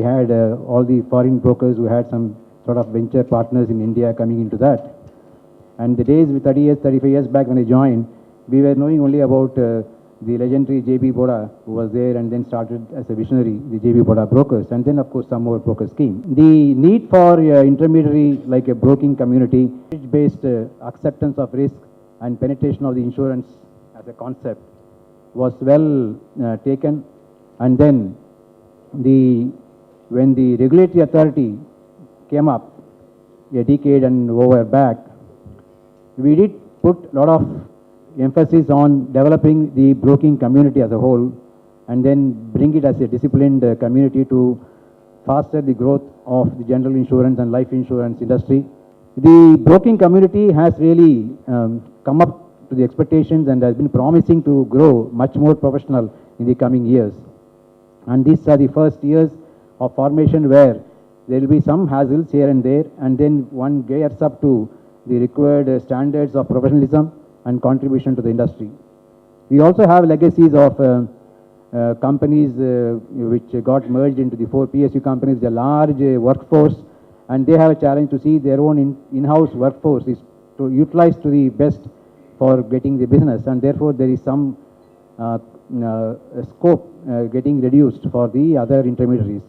had all the foreign brokers who had some sort of venture partners in India coming into that. And the days, 30 years, 35 years back when I joined, we were knowing only about the legendary JP Gouda, who was there and then started as a visionary, the JP Gouda brokers, and then of course some more brokers came. The need for intermediary like a broking community, based acceptance of risk and penetration of the insurance as a concept was well taken. And then when the regulatory authority came up a decade and over back, we did put a lot of emphasis on developing the broking community as a whole and then bring it as a disciplined community to foster the growth of the general insurance and life insurance industry. The broking community has really come up to the expectations and has been promising to grow much more professional in the coming years. And these are the first years of formation where there will be some hassles here and there, and then one gears up to the required standards of professionalism and contribution to the industry. We also have legacies of companies which got merged into the 4 PSU companies, a large workforce, and they have a challenge to see their own in-house workforce is to utilize to the best for getting the business, and therefore there is some scope getting reduced for the other intermediaries.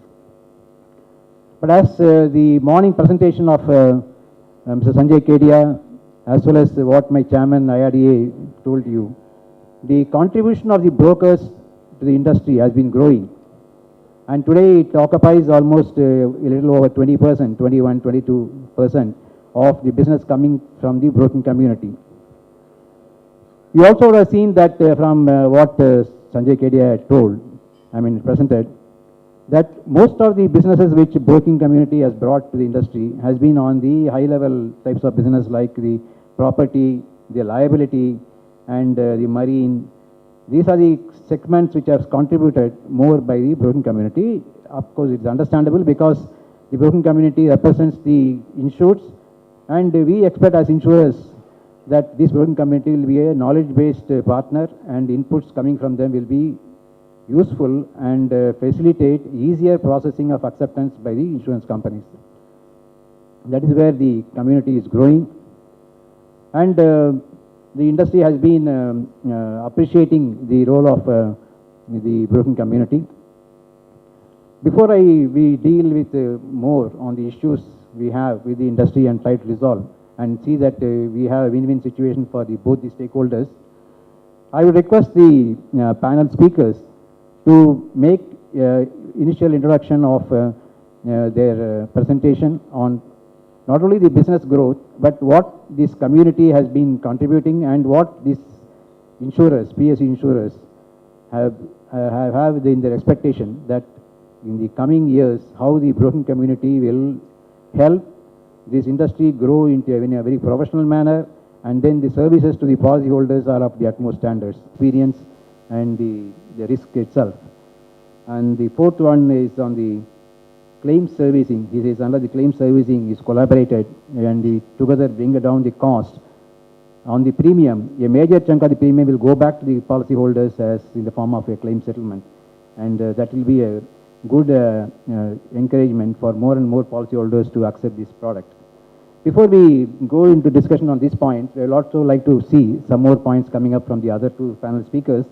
But as the morning presentation of Mr. Sanjay Kedia, as well as what my chairman IRDA told you, the contribution of the brokers to the industry has been growing. And today it occupies almost a little over 20%, 21, 22% of the business coming from the broking community. You also would have seen that from what Sanjay Kedia presented, that most of the businesses which broking community has brought to the industry has been on the high level types of business like the property, the liability, and the marine. These are the segments which have contributed more by the broking community. Of course, it's understandable because the broking community represents the insureds, and we expect as insurers that this broking community will be a knowledge-based partner, and inputs coming from them will be useful and facilitate easier processing of acceptance by the insurance companies. That is where the community is growing, and the industry has been appreciating the role of the broking community. Before we deal with more on the issues we have with the industry and try to resolve and see that we have a win-win situation for both the stakeholders, I would request the panel speakers to make initial introduction of their presentation on not only the business growth, but what this community has been contributing and what these insurers, PSU insurers, have in their expectation that in the coming years, how the broking community will help this industry grow in a very professional manner, and then the services to the policyholders are of the utmost standards, experience and the risk itself. And the fourth one is on the claim servicing. He says under the claim servicing is collaborated and together bring down the cost. On the premium, a major chunk of the premium will go back to the policyholders as in the form of a claim settlement, and that will be a good encouragement for more and more policyholders to accept this product. Before we go into discussion on these points, I would also like to see some more points coming up from the other two panel speakers.